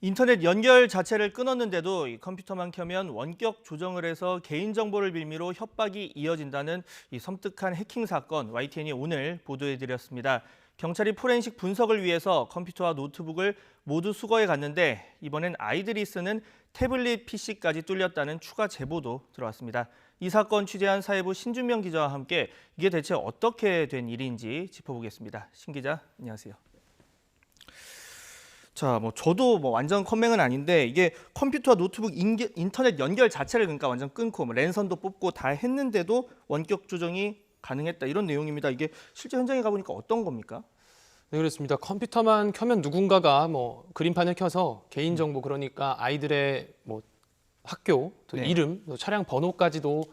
인터넷 연결 자체를 끊었는데도 이 컴퓨터만 켜면 원격 조정을 해서 개인정보를 빌미로 협박이 이어진다는 이 섬뜩한 해킹 사건 YTN이 오늘 보도해드렸습니다. 경찰이 포렌식 분석을 위해서 컴퓨터와 노트북을 모두 수거해 갔는데 이번엔 아이들이 쓰는 태블릿 PC까지 뚫렸다는 추가 제보도 들어왔습니다. 이 사건 취재한 사회부 신준명 기자와 함께 이게 대체 어떻게 된 일인지 짚어보겠습니다. 신 기자, 안녕하세요. 자, 저도 완전 컴맹은 아닌데 이게 컴퓨터와 노트북 인터넷 연결 자체를 그러니까 완전 끊고 랜선도 뽑고 다 했는데도 원격 조정이 가능했다 이런 내용입니다. 이게 실제 현장에 가보니까 어떤 겁니까? 네, 그렇습니다. 컴퓨터만 켜면 누군가가 그림판을 켜서 개인정보 그러니까 아이들의 학교, 또 네. 이름, 또 차량 번호까지도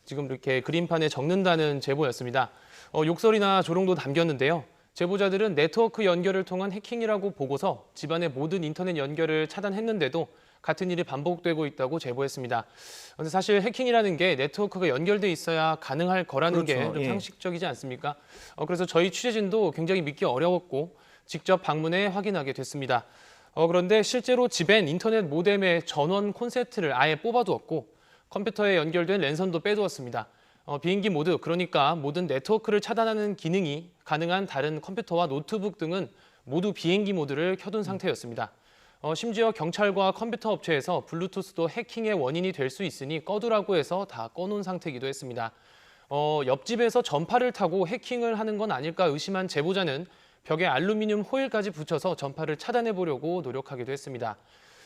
지금 이렇게 그림판에 적는다는 제보였습니다. 욕설이나 조롱도 담겼는데요. 제보자들은 네트워크 연결을 통한 해킹이라고 보고서 집안의 모든 인터넷 연결을 차단했는데도 같은 일이 반복되고 있다고 제보했습니다. 그런데 사실 해킹이라는 게 네트워크가 연결돼 있어야 가능할 거라는 게 그렇죠. 좀 예. 상식적이지 않습니까? 그래서 저희 취재진도 굉장히 믿기 어려웠고 직접 방문해 확인하게 됐습니다. 그런데 실제로 집엔 인터넷 모뎀의 전원 콘센트를 아예 뽑아두었고 컴퓨터에 연결된 랜선도 빼두었습니다. 비행기 모드, 그러니까 모든 네트워크를 차단하는 기능이 가능한 다른 컴퓨터와 노트북 등은 모두 비행기 모드를 켜둔 상태였습니다. 심지어 경찰과 컴퓨터 업체에서 블루투스도 해킹의 원인이 될 수 있으니 꺼두라고 해서 다 꺼놓은 상태이기도 했습니다. 옆집에서 전파를 타고 해킹을 하는 건 아닐까 의심한 제보자는 벽에 알루미늄 호일까지 붙여서 전파를 차단해 보려고 노력하기도 했습니다.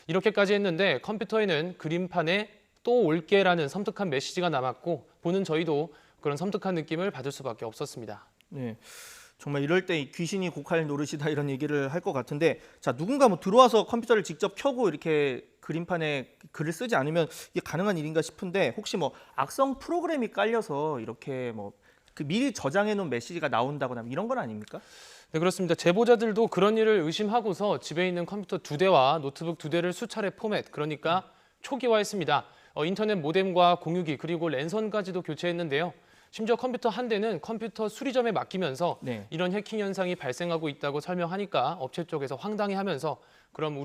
이렇게까지 했는데 컴퓨터에는 그림판에 또 올게라는 섬뜩한 메시지가 남았고 보는 저희도 그런 섬뜩한 느낌을 받을 수밖에 없었습니다. 네. 정말 이럴 때 귀신이 고칼 노릇이다 이런 얘기를 할 것 같은데 자 누군가 들어와서 컴퓨터를 직접 켜고 이렇게 그림판에 글을 쓰지 않으면 이게 가능한 일인가 싶은데 혹시 악성 프로그램이 깔려서 이렇게 그 미리 저장해 놓은 메시지가 나온다거나 이런 건 아닙니까? 네, 그렇습니다. 제보자들도 그런 일을 의심하고서 집에 있는 컴퓨터 2대와 노트북 2대를 수차례 포맷, 그러니까 초기화했습니다. 인터넷 모뎀과 공유기 그리고 랜선까지도 교체했는데요. 심지어 컴퓨터 한 대는 컴퓨터 수리점에 맡기면서 네. 이런 해킹 현상이 발생하고 있다고 설명하니까 업체 쪽에서 황당해하면서 그럼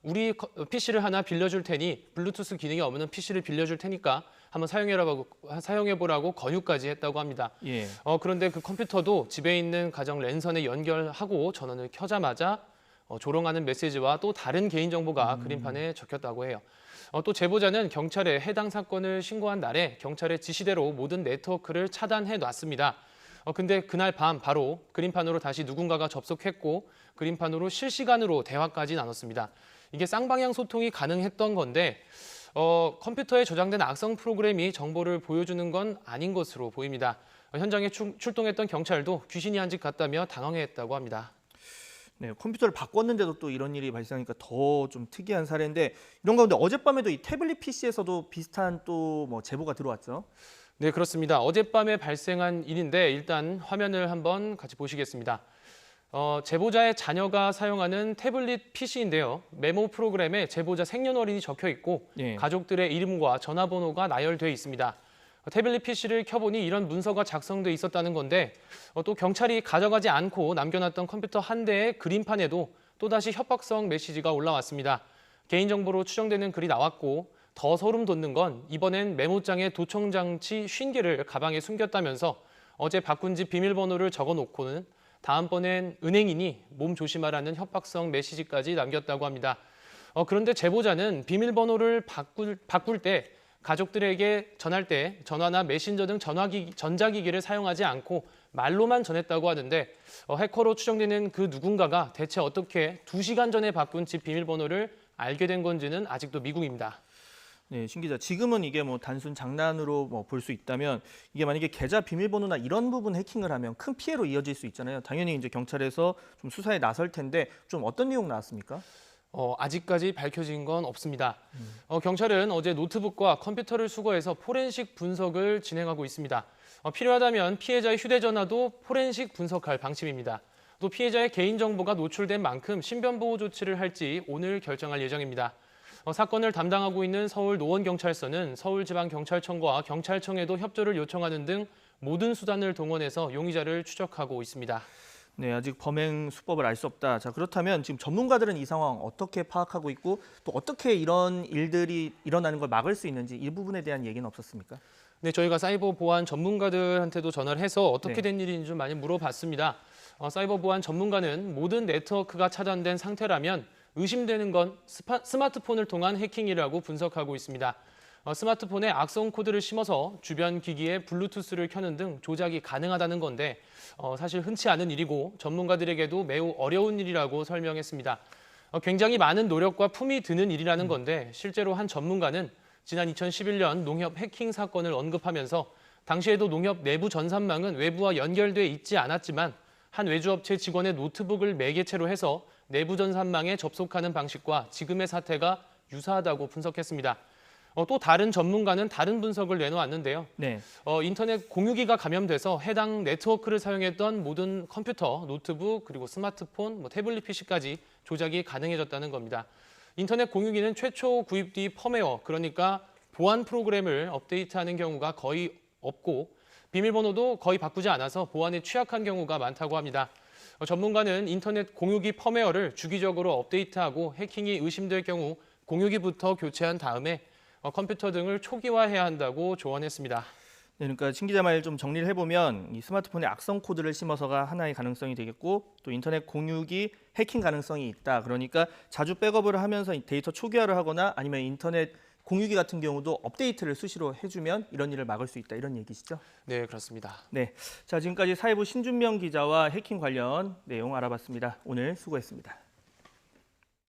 우리 PC를 하나 빌려줄 테니 블루투스 기능이 없는 PC를 빌려줄 테니까 한번 사용해보라고 권유까지 했다고 합니다. 예. 그런데 그 컴퓨터도 집에 있는 가정 랜선에 연결하고 전원을 켜자마자 조롱하는 메시지와 또 다른 개인정보가 그림판에 적혔다고 해요. 또 제보자는 경찰에 해당 사건을 신고한 날에 경찰의 지시대로 모든 네트워크를 차단해 놨습니다. 근데 그날 밤 바로 그림판으로 다시 누군가가 접속했고 그림판으로 실시간으로 대화까지 나눴습니다. 이게 쌍방향 소통이 가능했던 건데 컴퓨터에 저장된 악성 프로그램이 정보를 보여주는 건 아닌 것으로 보입니다. 현장에 출동했던 경찰도 귀신이 한 집 같다며 당황했다고 합니다. 네, 컴퓨터를 바꿨는데도 또 이런 일이 발생하니까 더 좀 특이한 사례인데 이런 가운데 어젯밤에도 이 태블릿 PC에서도 비슷한 또 제보가 들어왔죠. 네, 그렇습니다. 어젯밤에 발생한 일인데 일단 화면을 한번 같이 보시겠습니다. 제보자의 자녀가 사용하는 태블릿 PC인데요. 메모 프로그램에 제보자 생년월일이 적혀 있고 예. 가족들의 이름과 전화번호가 나열돼 있습니다. 태블릿 PC를 켜보니 이런 문서가 작성돼 있었다는 건데 또 경찰이 가져가지 않고 남겨놨던 컴퓨터 한 대의 그림판에도 또다시 협박성 메시지가 올라왔습니다. 개인정보로 추정되는 글이 나왔고 더 소름 돋는 건 이번엔 메모장에 도청장치 50개를 가방에 숨겼다면서 어제 바꾼 집 비밀번호를 적어놓고는 다음번엔 은행이니 몸 조심하라는 협박성 메시지까지 남겼다고 합니다. 그런데 제보자는 비밀번호를 바꿀 때 가족들에게 전할 때 전화나 메신저 등 전자기기를 사용하지 않고 말로만 전했다고 하는데 해커로 추정되는 그 누군가가 대체 어떻게 2시간 전에 바꾼 집 비밀번호를 알게 된 건지는 아직도 미궁입니다. 네, 신 기자. 지금은 이게 단순 장난으로 볼 수 있다면 이게 만약에 계좌 비밀번호나 이런 부분 해킹을 하면 큰 피해로 이어질 수 있잖아요. 당연히 이제 경찰에서 좀 수사에 나설 텐데 좀 어떤 내용 나왔습니까? 아직까지 밝혀진 건 없습니다. 경찰은 어제 노트북과 컴퓨터를 수거해서 포렌식 분석을 진행하고 있습니다. 필요하다면 피해자의 휴대전화도 포렌식 분석할 방침입니다. 또 피해자의 개인정보가 노출된 만큼 신변보호 조치를 할지 오늘 결정할 예정입니다. 사건을 담당하고 있는 서울노원경찰서는 서울지방경찰청과 경찰청에도 협조를 요청하는 등 모든 수단을 동원해서 용의자를 추적하고 있습니다. 네, 아직 범행 수법을 알 수 없다. 자, 그렇다면 지금 전문가들은 이 상황 어떻게 파악하고 있고 또 어떻게 이런 일들이 일어나는 걸 막을 수 있는지 이 부분에 대한 얘기는 없었습니까? 네, 저희가 사이버 보안 전문가들한테도 전화를 해서 어떻게 네. 된 일인지 좀 많이 물어봤습니다. 사이버 보안 전문가는 모든 네트워크가 차단된 상태라면 의심되는 건 스마트폰을 통한 해킹이라고 분석하고 있습니다. 스마트폰에 악성 코드를 심어서 주변 기기에 블루투스를 켜는 등 조작이 가능하다는 건데 사실 흔치 않은 일이고 전문가들에게도 매우 어려운 일이라고 설명했습니다. 굉장히 많은 노력과 품이 드는 일이라는 건데 실제로 한 전문가는 지난 2011년 농협 해킹 사건을 언급하면서 당시에도 농협 내부 전산망은 외부와 연결돼 있지 않았지만 한 외주업체 직원의 노트북을 매개체로 해서 내부 전산망에 접속하는 방식과 지금의 사태가 유사하다고 분석했습니다. 또 다른 전문가는 다른 분석을 내놓았는데요. 네. 인터넷 공유기가 감염돼서 해당 네트워크를 사용했던 모든 컴퓨터, 노트북, 그리고 스마트폰, 태블릿 PC까지 조작이 가능해졌다는 겁니다. 인터넷 공유기는 최초 구입 뒤 펌웨어, 그러니까 보안 프로그램을 업데이트하는 경우가 거의 없고 비밀번호도 거의 바꾸지 않아서 보안에 취약한 경우가 많다고 합니다. 전문가는 인터넷 공유기 펌웨어를 주기적으로 업데이트하고 해킹이 의심될 경우 공유기부터 교체한 다음에 컴퓨터 등을 초기화해야 한다고 조언했습니다. 네, 그러니까 신 기자 말 좀 정리를 해보면 이 스마트폰에 악성 코드를 심어서가 하나의 가능성이 되겠고 또 인터넷 공유기 해킹 가능성이 있다. 그러니까 자주 백업을 하면서 데이터 초기화를 하거나 아니면 인터넷 공유기 같은 경우도 업데이트를 수시로 해주면 이런 일을 막을 수 있다. 이런 얘기시죠? 네, 그렇습니다. 네, 자 지금까지 사회부 신준명 기자와 해킹 관련 내용 알아봤습니다. 오늘 수고했습니다.